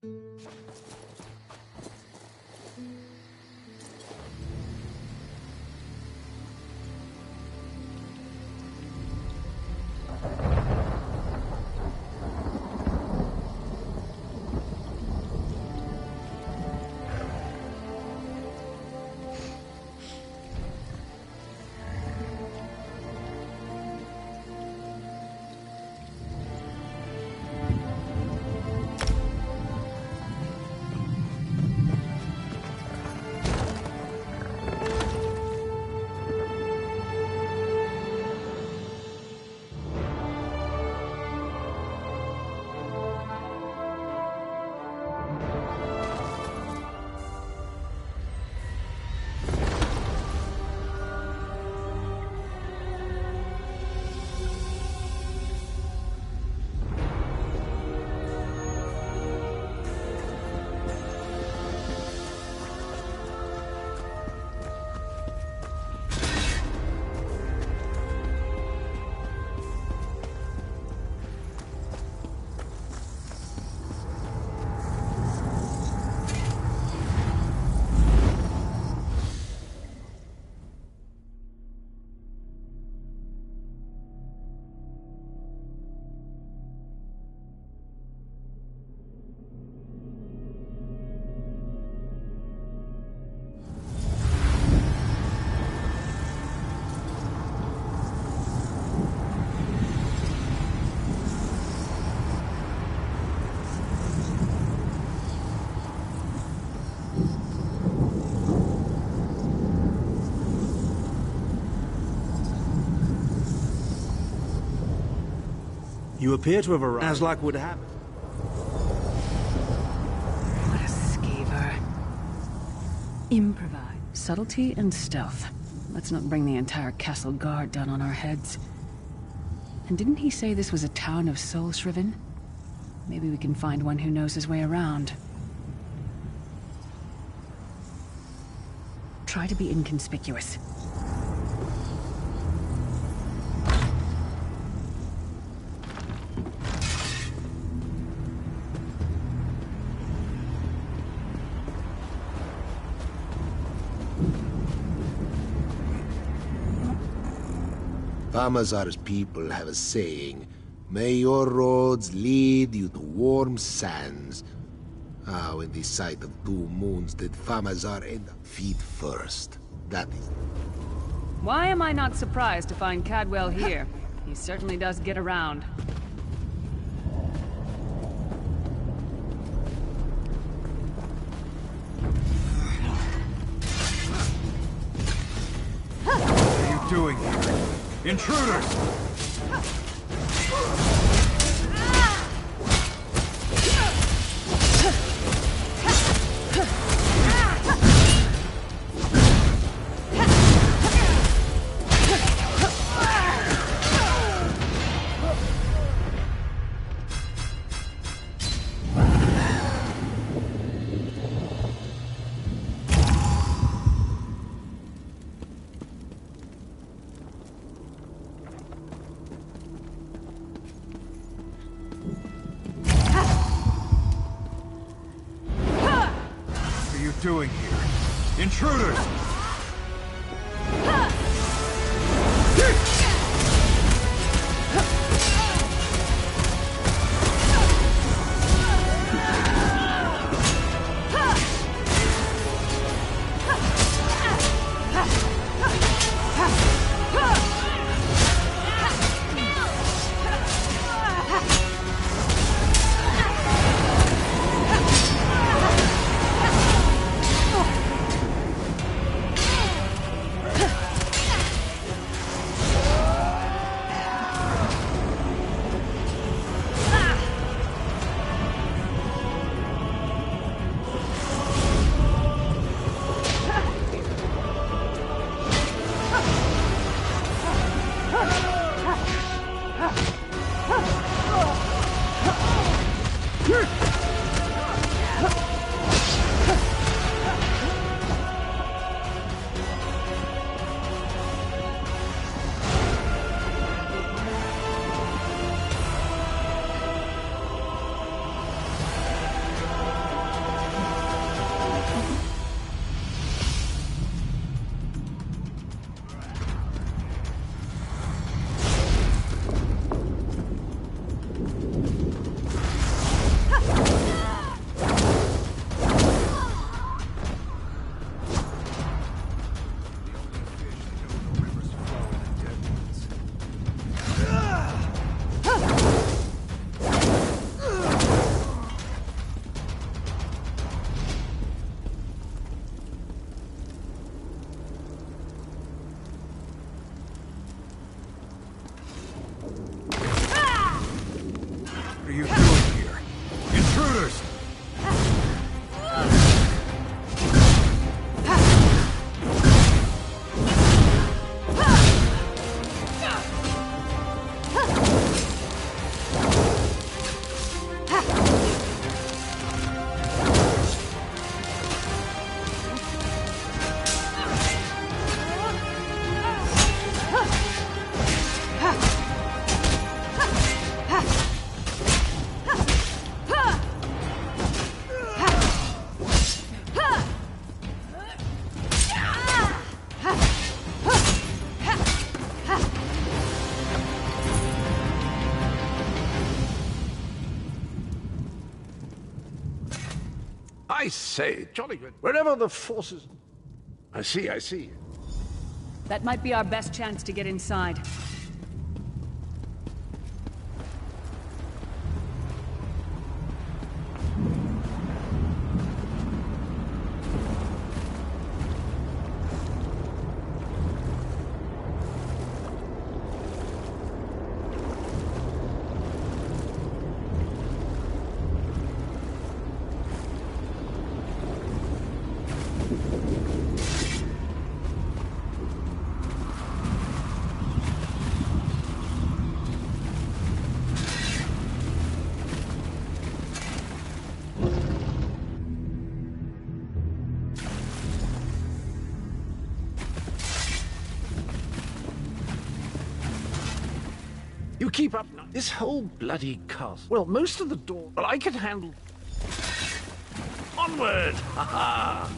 You appear to have arrived, as luck would have it. What a skeever. Improvise. Subtlety and stealth. Let's not bring the entire castle guard down on our heads. And didn't he say this was a town of soul-shriven? Maybe we can find one who knows his way around. Try to be inconspicuous. Famazar's people have a saying, "May your roads lead you to warm sands." When the sight of 2 moons did Famazar end up feet first. That is... Why am I not surprised to find Cadwell here? He certainly does get around. What are you doing here? Intruders! Doing here? Intruders! are you doing here? Intruders! I say, jolly good. Wherever the forces... I see. That might be our best chance to get inside. You keep up now. This whole bloody castle. Well, most of the doors... Well, I can handle... Onward! Ha ha!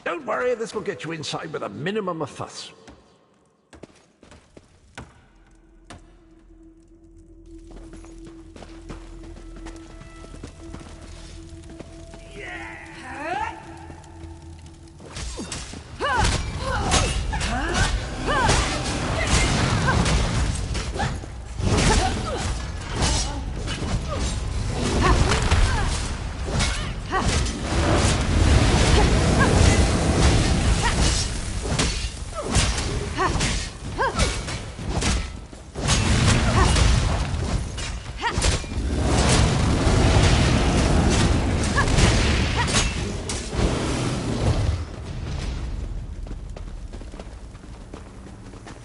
Don't worry, this will get you inside with a minimum of fuss.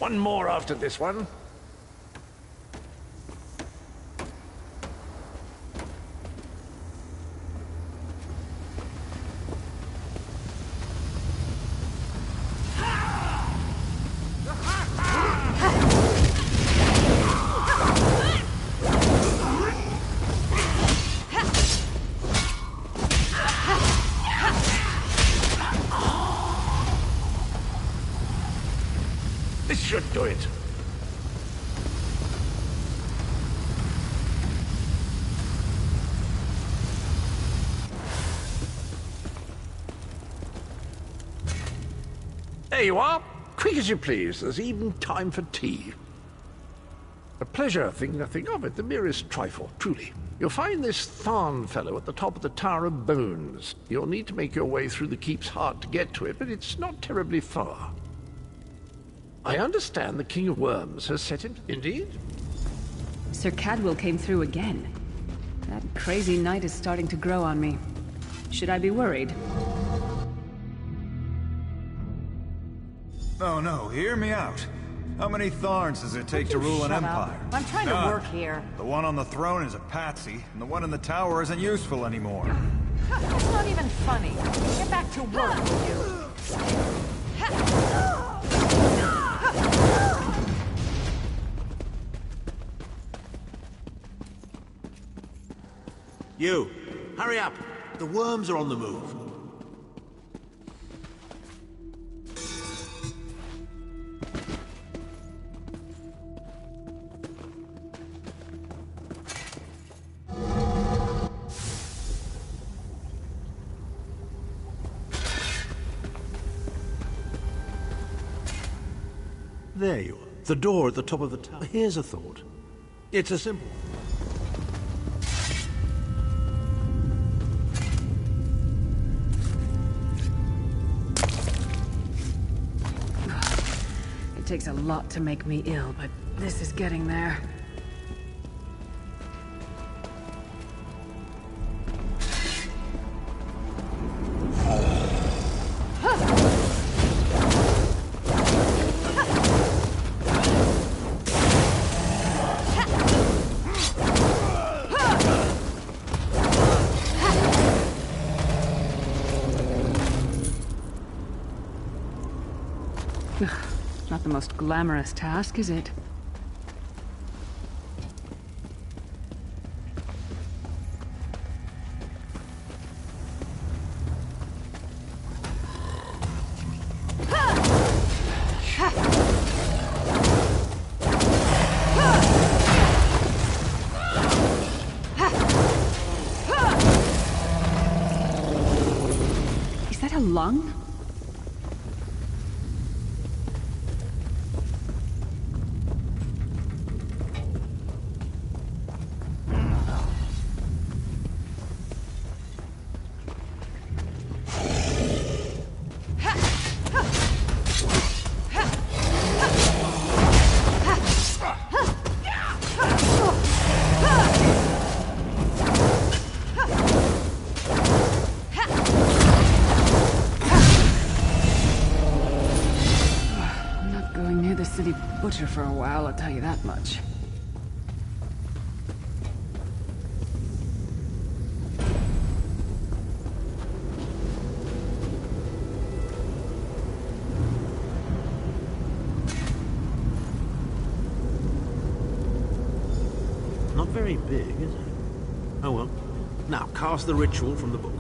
One more after this one. should do it. There you are. Quick as you please. There's even time for tea. A pleasure, think nothing of it. The merest trifle, truly. You'll find this Tharn fellow at the top of the Tower of Bones. You'll need to make your way through the keep's heart to get to it, but it's not terribly far. I understand the King of Worms has set him... Indeed? Sir Cadwell came through again. That crazy night is starting to grow on me. Should I be worried? No, hear me out. How many Tharns does it take to rule an empire? I'm trying to work here. The one on the throne is a patsy, and the one in the tower isn't useful anymore. It's not even funny. Get back to work, will you? You, hurry up. The worms are on the move. There you are. The door at the top of the tower. Here's a thought. It's a simple one. It takes a lot to make me ill, but this is getting there. Not the most glamorous task, is it? Is that a lung? City butcher for a while, I'll tell you that much. Not very big, is it? Oh well. Now, cast the ritual from the book.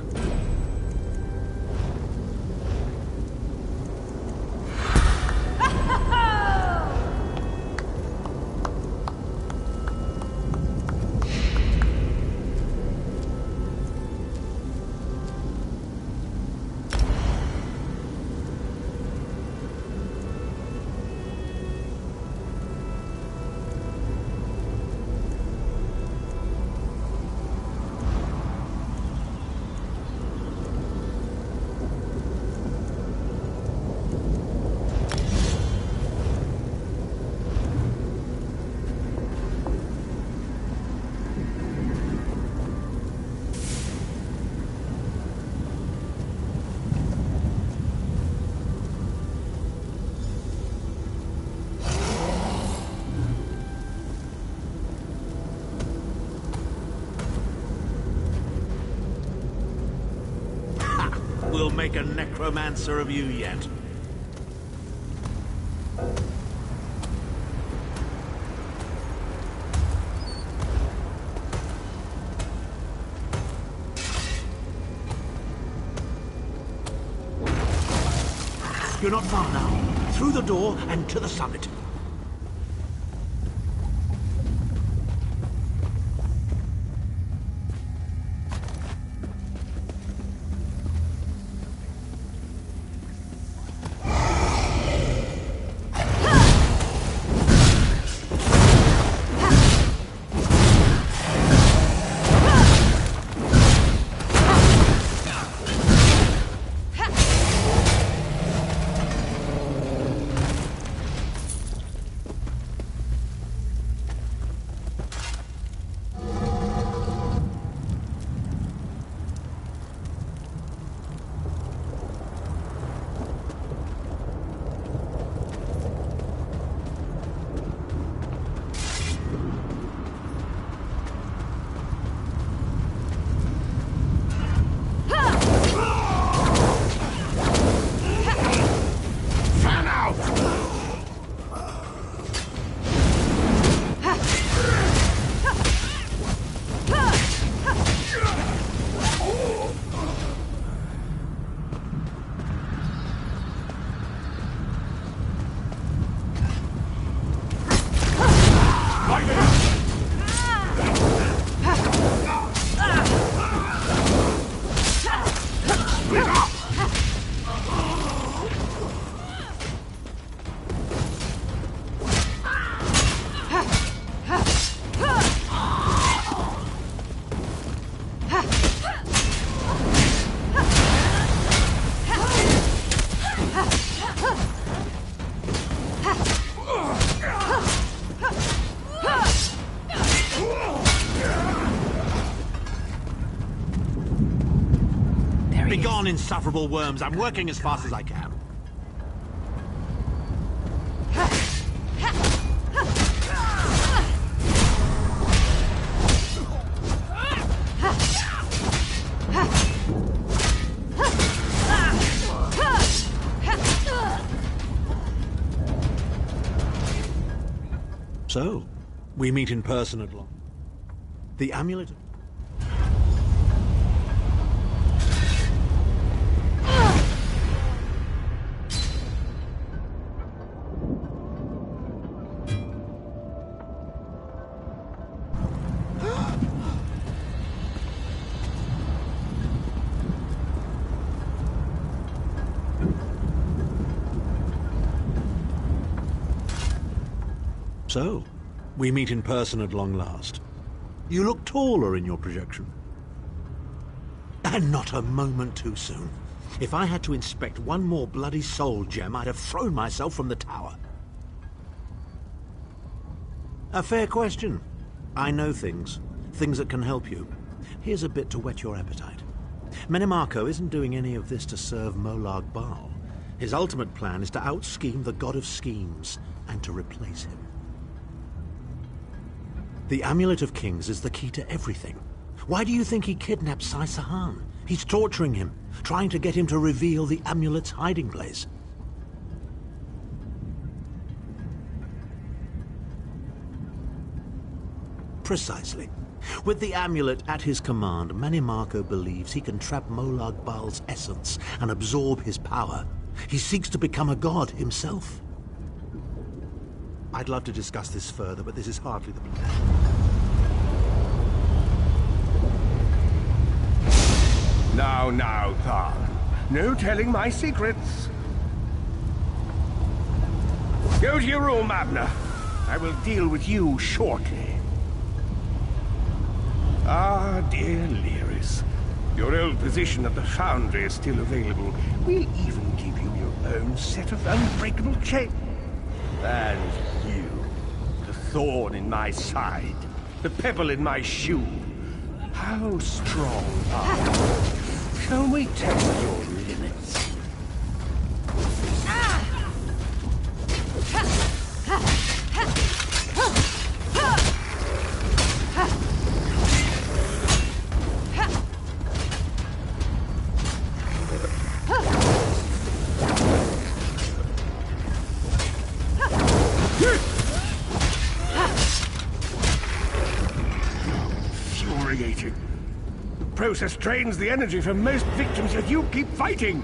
We'll make a necromancer of you yet. You're not far now. Through the door and to the summit. There he is. Begone, insufferable worms. I'm working as fast as I can. So, we meet in person at long. The amulet... So, we meet in person at long last. You look taller in your projection. And not a moment too soon. If I had to inspect one more bloody soul gem, I'd have thrown myself from the tower. A fair question. I know things. Things that can help you. Here's a bit to whet your appetite. Menimarco isn't doing any of this to serve Molag Bal. His ultimate plan is to out-scheme the god of schemes, and to replace him. The Amulet of Kings is the key to everything. Why do you think he kidnapped Sai Sahan? He's torturing him, trying to get him to reveal the amulet's hiding place. Precisely. With the amulet at his command, Menimarco believes he can trap Molag Bal's essence and absorb his power. He seeks to become a god himself. I'd love to discuss this further, but this is hardly the plan. Now, Tharn. No telling my secrets. Go to your room, Abner. I will deal with you shortly. Ah, dear Lyris. Your old position at the Foundry is still available. We'll even give you your own set of unbreakable chains. And you, the thorn in my side, the pebble in my shoe. How strong are you? Shall we test your limits? Infuriating. The process drains the energy from most victims, yet you keep fighting.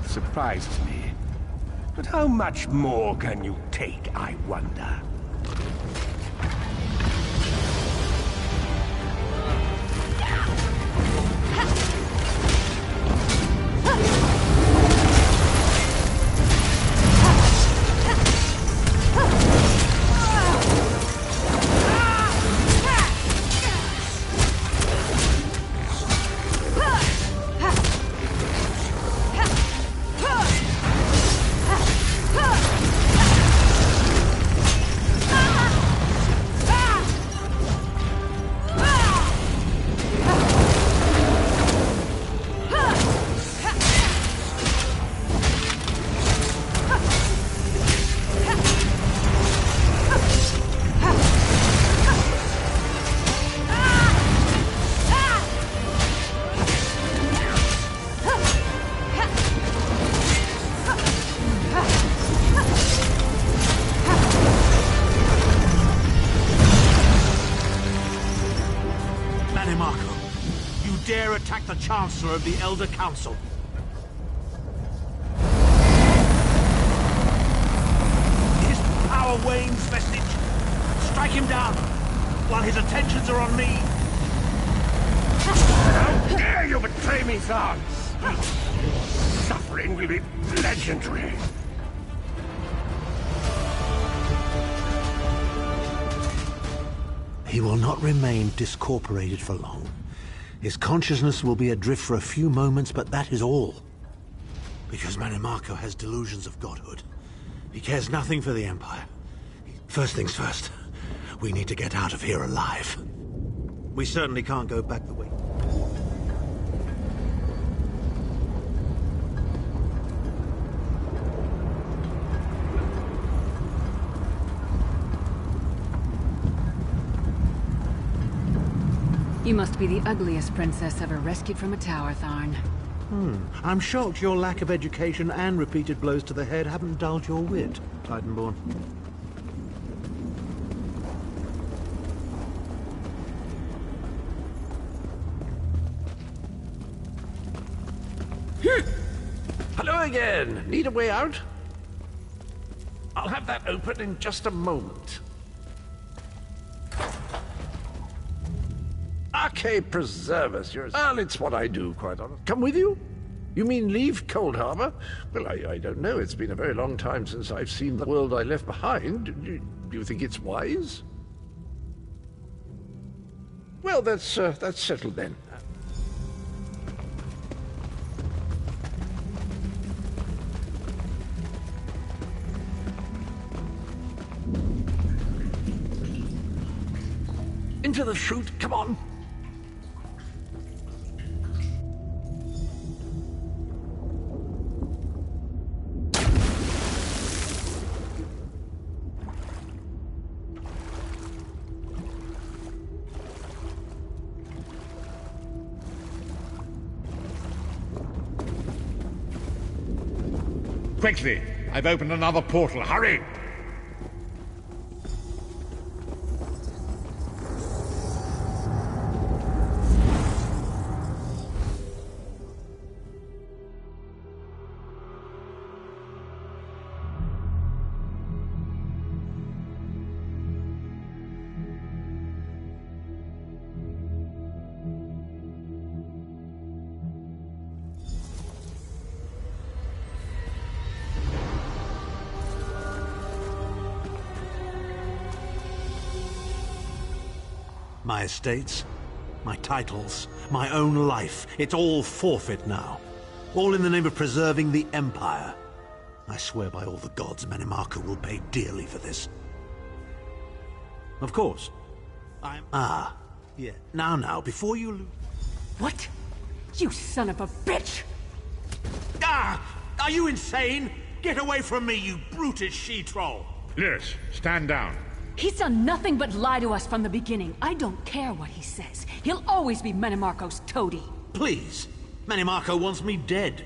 Surprised me. But how much more can you take, I wonder? Attack the Chancellor of the Elder Council. Is power Wayne's vestige? Strike him down while his attentions are on me. How dare you betray me, Zahn! Suffering will be legendary. He will not remain discorporated for long. His consciousness will be adrift for a few moments, but that is all. Because Manimarco has delusions of godhood. He cares nothing for the Empire. First things first, we need to get out of here alive. We certainly can't go back the way... You must be the ugliest princess ever rescued from a tower, Tharn. I'm shocked your lack of education and repeated blows to the head haven't dulled your wit, Titanborn. Hello again. Need a way out? I'll have that open in just a moment. Arcade preserve us. Well, it's what I do, quite honest. Come with you? You mean leave Cold Harbor? Well, I don't know. It's been a very long time since I've seen the world I left behind. Do you think it's wise? Well, that's settled then. Into the chute, come on. Quickly! I've opened another portal. Hurry! My estates, my titles, my own life, it's all forfeit now. All in the name of preserving the Empire. I swear by all the gods, Manimarco will pay dearly for this. Of course. Yeah. Now, before you lose... What? You son of a bitch! Are you insane? Get away from me, you brutish she-troll! Lyris, stand down. He's done nothing but lie to us from the beginning. I don't care what he says. He'll always be Manimarco's toady. Please. Manimarco wants me dead.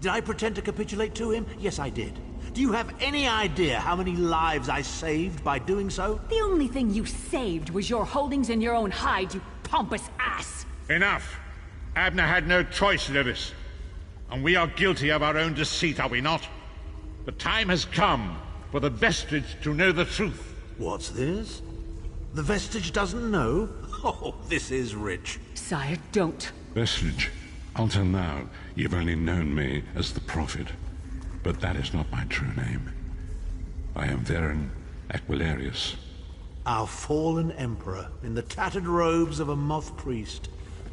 Did I pretend to capitulate to him? Yes, I did. Do you have any idea how many lives I saved by doing so? The only thing you saved was your holdings in your own hide, you pompous ass! Enough! Abner had no choice, Lyris. And we are guilty of our own deceit, are we not? The time has come for the Vestige to know the truth. What's this? The Vestige doesn't know? Oh, this is rich. Sire, don't. Vestige, until now, you've only known me as the Prophet. But that is not my true name. I am Varen Aquilarius. Our fallen emperor, in the tattered robes of a moth priest,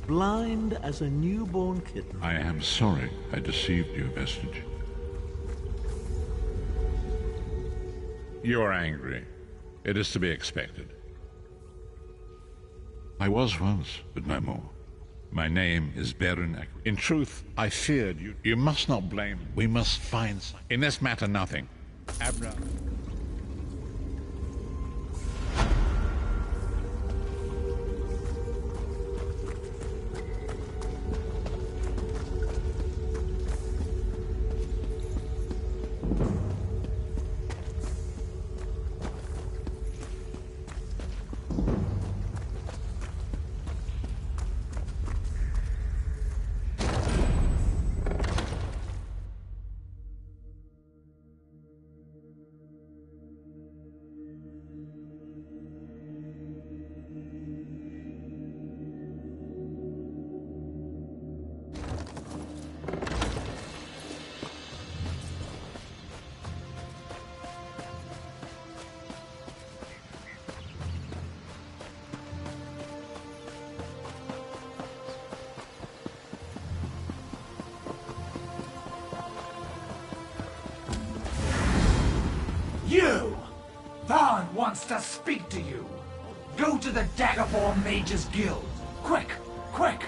blind as a newborn kitten. I am sorry I deceived you, Vestige. You are angry. It is to be expected. I was once, but no more. My name is Varen Aquilarius. In truth, I feared you. You must not blame. We must find something. In this matter, nothing. Abner... You! Thorn wants to speak to you. Go to the Daggerborn Mages Guild. Quick! Quick!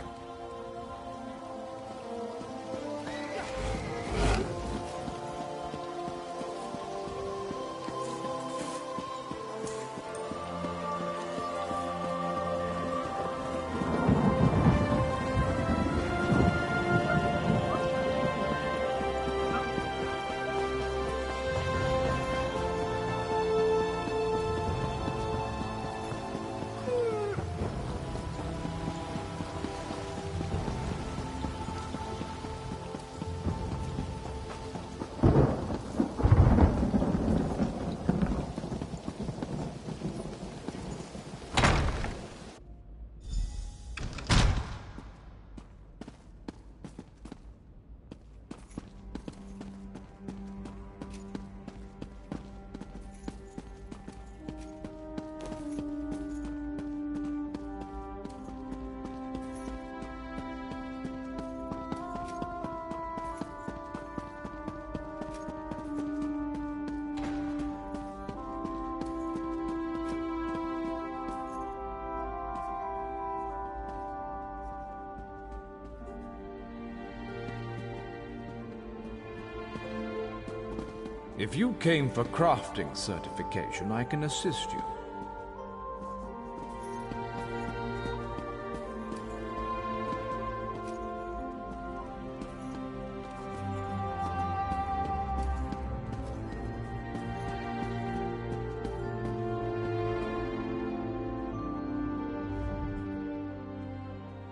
If you came for crafting certification, I can assist you.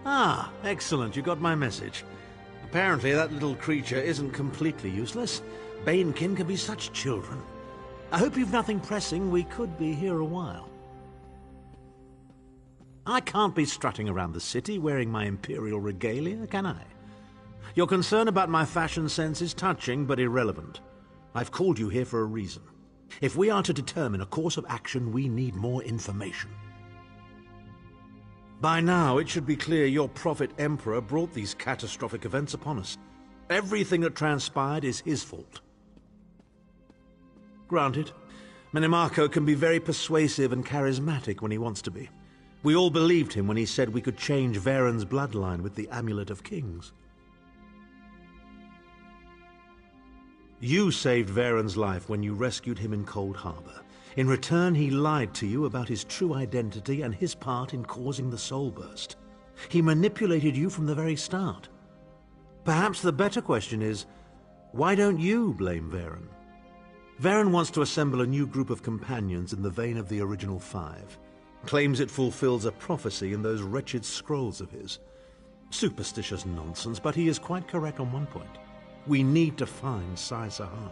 Ah, excellent. You got my message. Apparently that little creature isn't completely useless. Banekin can be such children. I hope you've nothing pressing. We could be here a while. I can't be strutting around the city wearing my imperial regalia, can I? Your concern about my fashion sense is touching but irrelevant. I've called you here for a reason. If we are to determine a course of action, we need more information. By now, it should be clear your prophet Emperor brought these catastrophic events upon us. Everything that transpired is his fault. Granted, Minimarco can be very persuasive and charismatic when he wants to be. We all believed him when he said we could change Varen's bloodline with the Amulet of Kings. You saved Varen's life when you rescued him in Cold Harbor. In return, he lied to you about his true identity and his part in causing the Soul Burst. He manipulated you from the very start. Perhaps the better question is, why don't you blame Varen? Varen wants to assemble a new group of companions in the vein of the original five. Claims it fulfills a prophecy in those wretched scrolls of his. Superstitious nonsense, but he is quite correct on one point. We need to find Sai Sahan.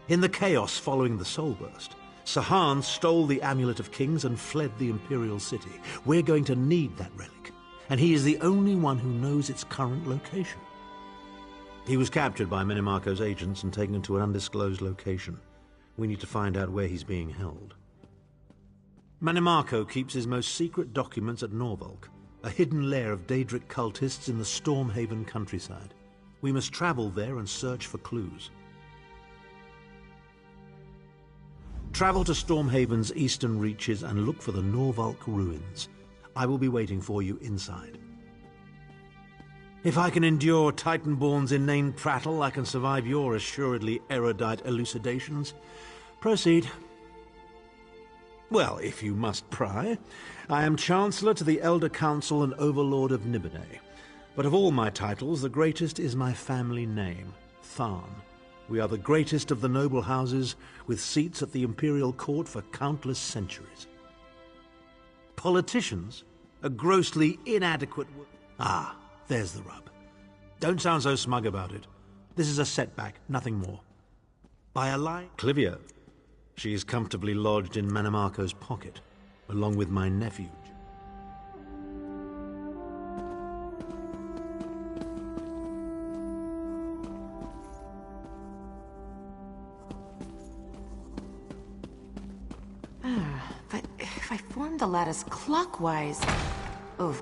In the chaos following the Soul Burst, Sahan stole the Amulet of Kings and fled the Imperial City. We're going to need that relic, and he is the only one who knows its current location. He was captured by Minimarco's agents and taken to an undisclosed location. We need to find out where he's being held. Minimarco keeps his most secret documents at Norvalk, a hidden lair of Daedric cultists in the Stormhaven countryside. We must travel there and search for clues. Travel to Stormhaven's eastern reaches and look for the Norvalk ruins. I will be waiting for you inside. If I can endure Titanborn's inane prattle, I can survive your assuredly erudite elucidations. Proceed. Well, if you must pry, I am Chancellor to the Elder Council and Overlord of Nibene. But of all my titles, the greatest is my family name, Tharn. We are the greatest of the noble houses, with seats at the Imperial Court for countless centuries. Politicians? A grossly inadequate... Ah, there's the rub. Don't sound so smug about it. This is a setback, nothing more. By a lie... Clivia. She is comfortably lodged in Minimarco's pocket, along with my nephew. But if I form the lattice clockwise... Oh.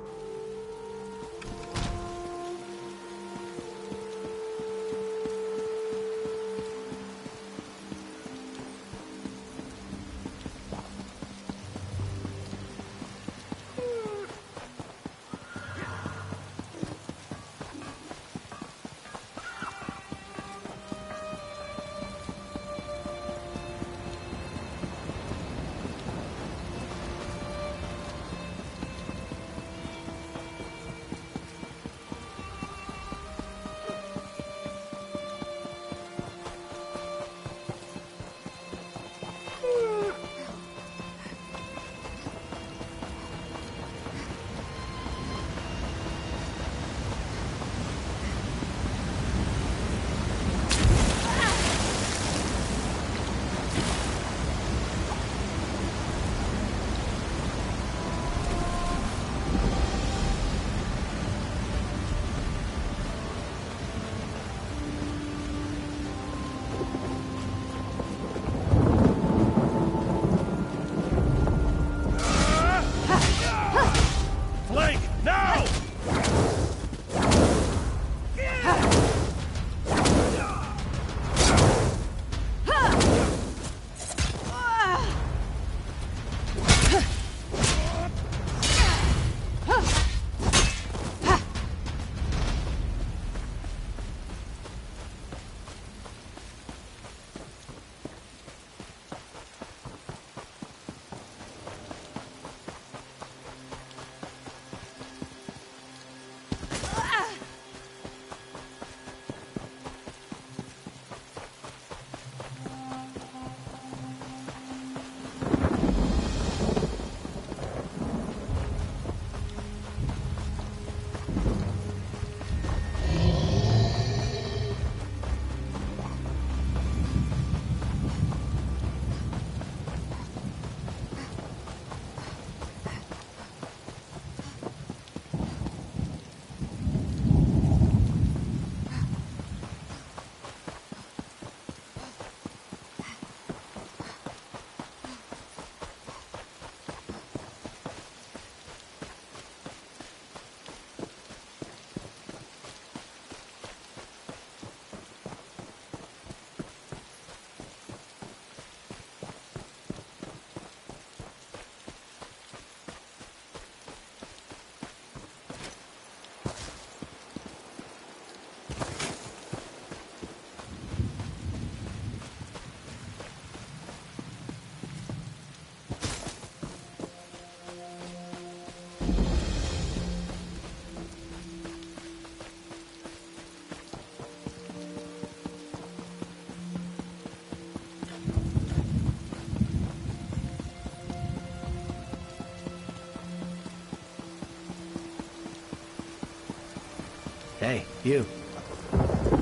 Hey, you.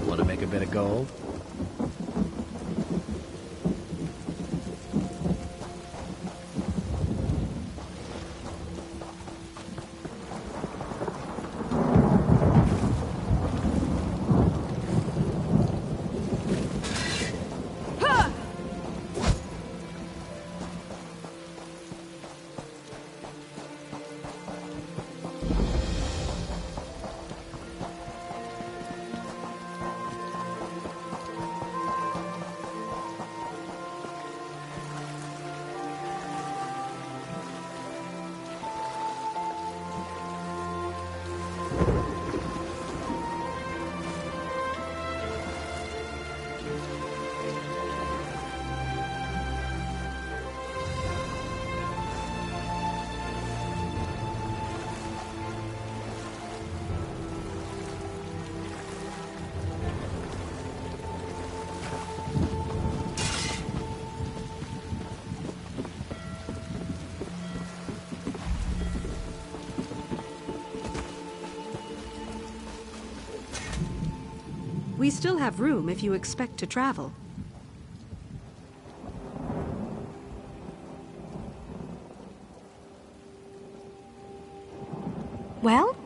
Want to make a bit of gold? We still have room if you expect to travel. Well?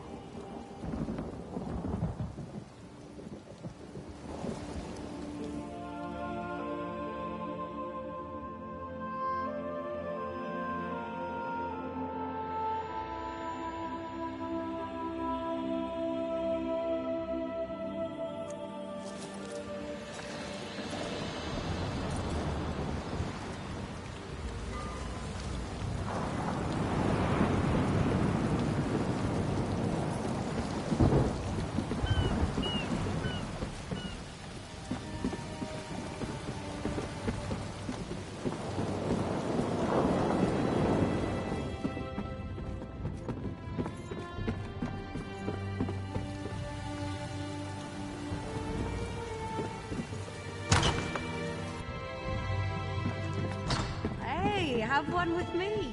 Have one with me.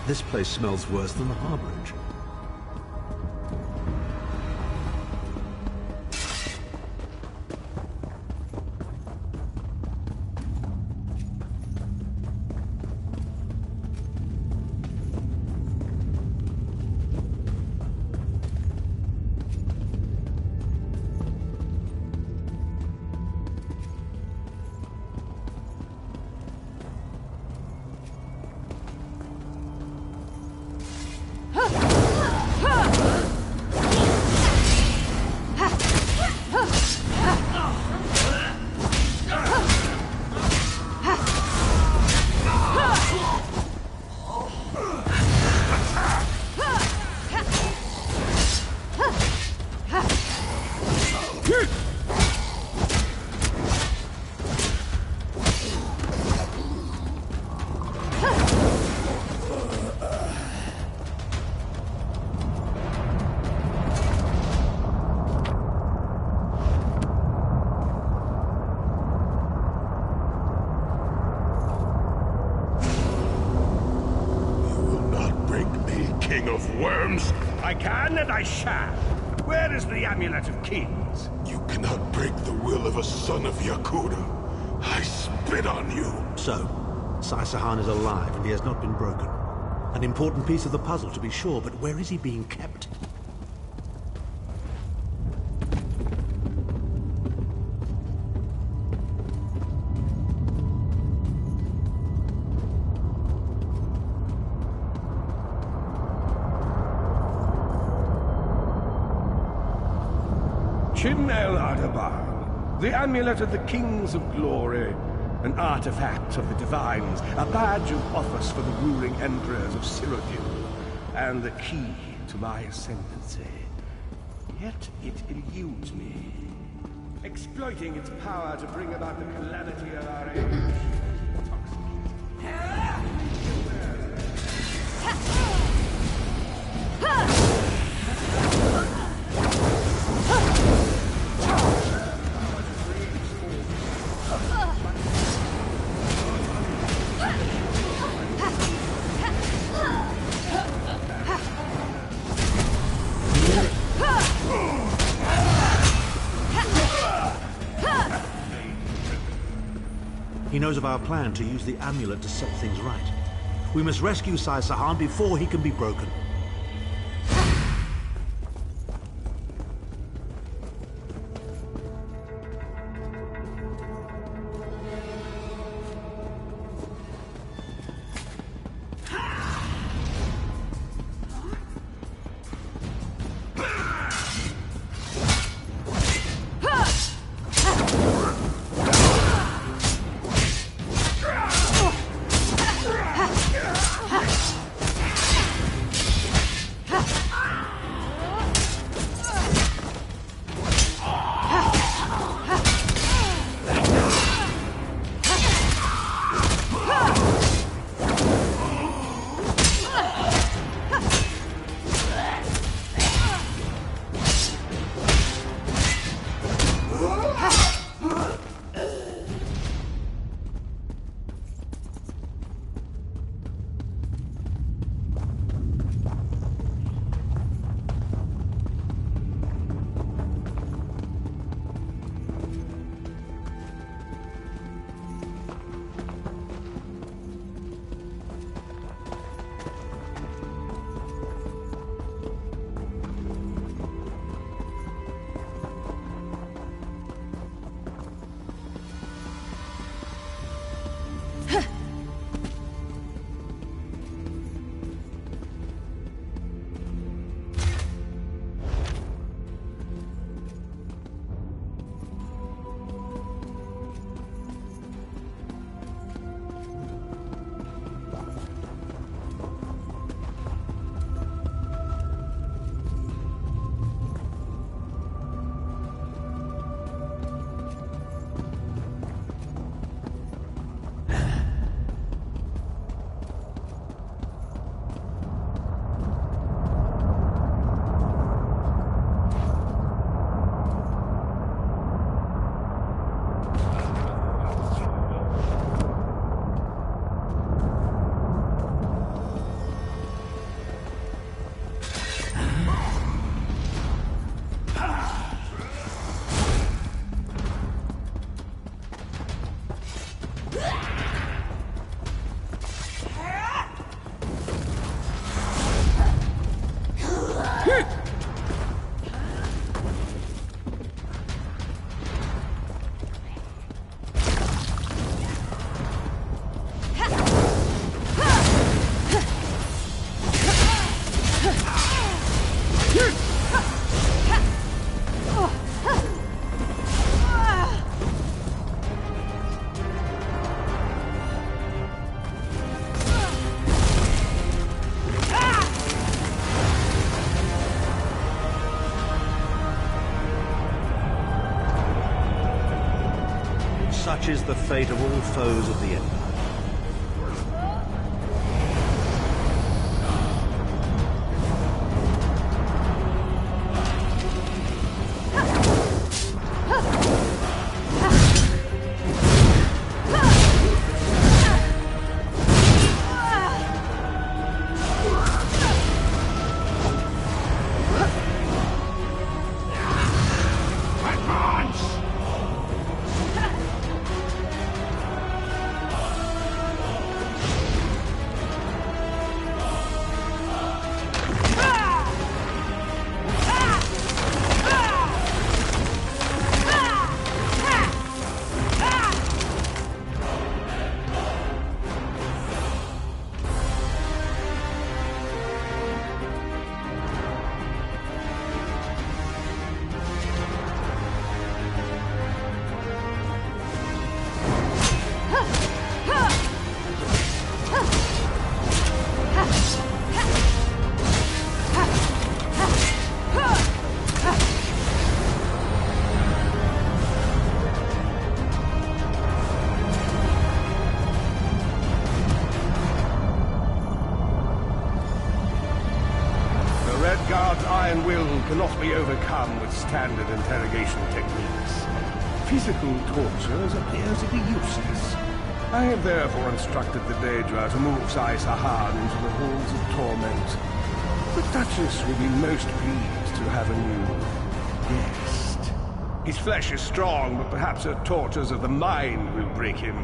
This place smells worse than the harborage. I can and I shall. Where is the Amulet of Kings? You cannot break the will of a son of Yakuda. I spit on you. So, Sai-Sahan is alive and he has not been broken. An important piece of the puzzle, to be sure, but where is he being kept? The Amulet of the Kings of Glory, an artifact of the Divines, a badge of office for the ruling emperors of Cyrodiil, and the key to my ascendancy. Yet it eludes me, exploiting its power to bring about the calamity of our age. He knows of our plan to use the amulet to set things right. We must rescue Sai-Sahan before he can be broken. is the fate of all foes of the Empire. Iron will cannot be overcome with standard interrogation techniques. Physical tortures appear to be useless. I have therefore instructed the Daedra to move Sai-Sahan into the halls of torment. The Duchess will be most pleased to have a new guest. His flesh is strong, but perhaps her tortures of the mind will break him.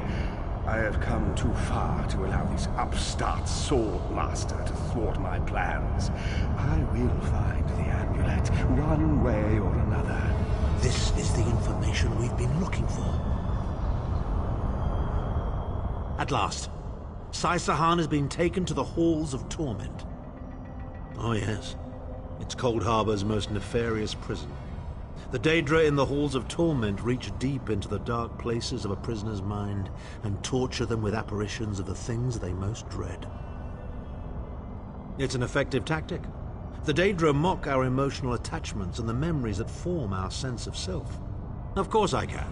I have come too far to allow this upstart sword master to thwart my plans. I will find the amulet, one way or another. This is the information we've been looking for. At last, Sai-Sahan has been taken to the Halls of Torment. Oh yes, it's Cold Harbor's most nefarious prison. The Daedra in the Halls of Torment reach deep into the dark places of a prisoner's mind and torture them with apparitions of the things they most dread. It's an effective tactic. The Daedra mock our emotional attachments and the memories that form our sense of self. Of course I can.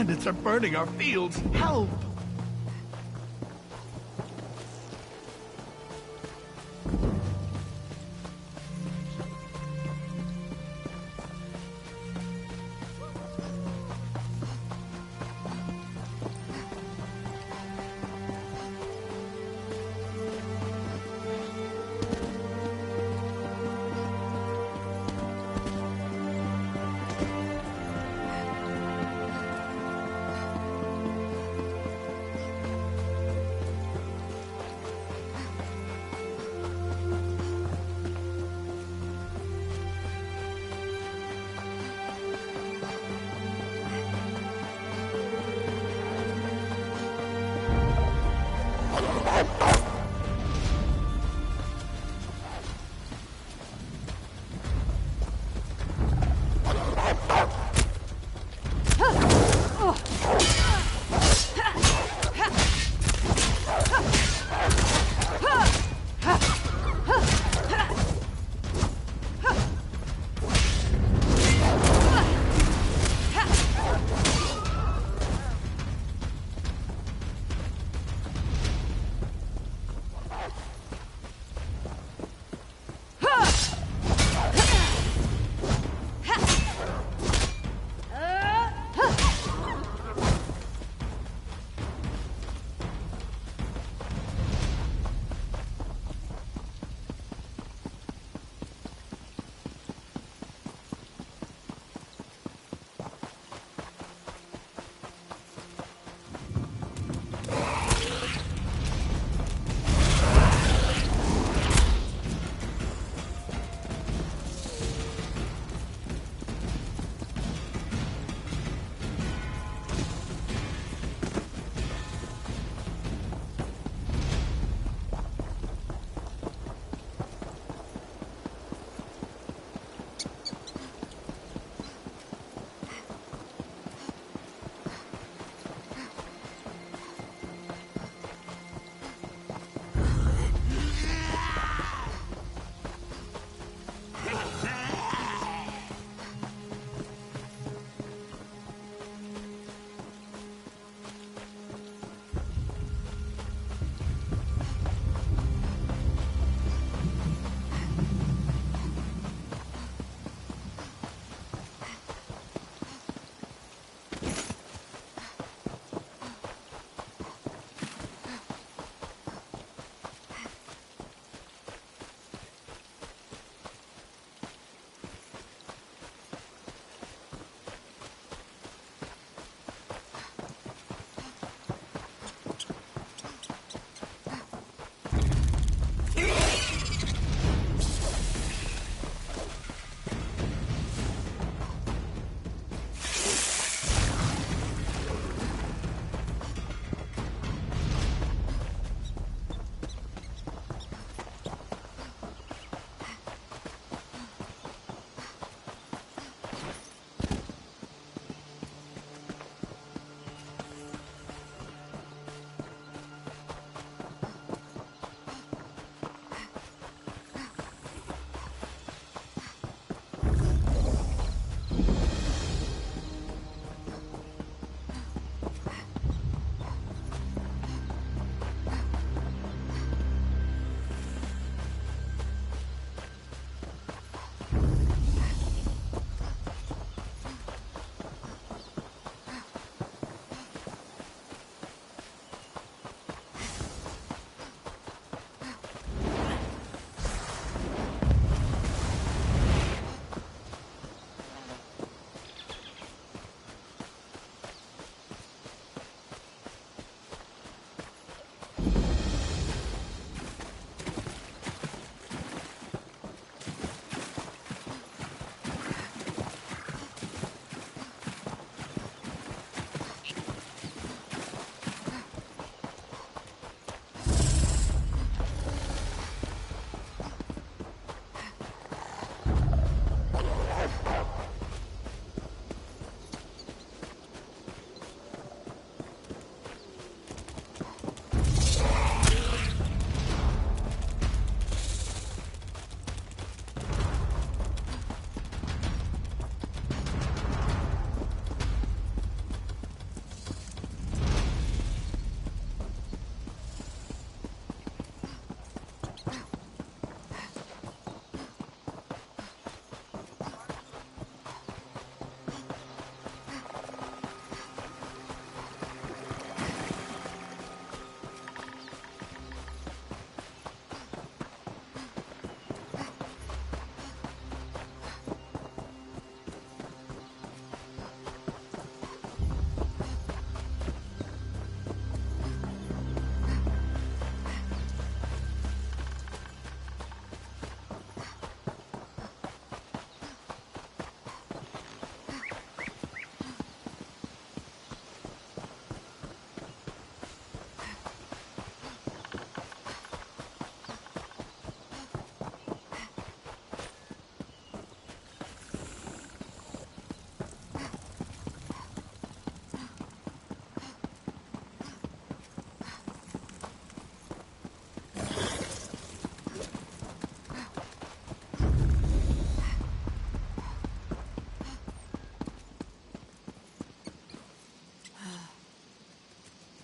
bandits are burning our fields. Help!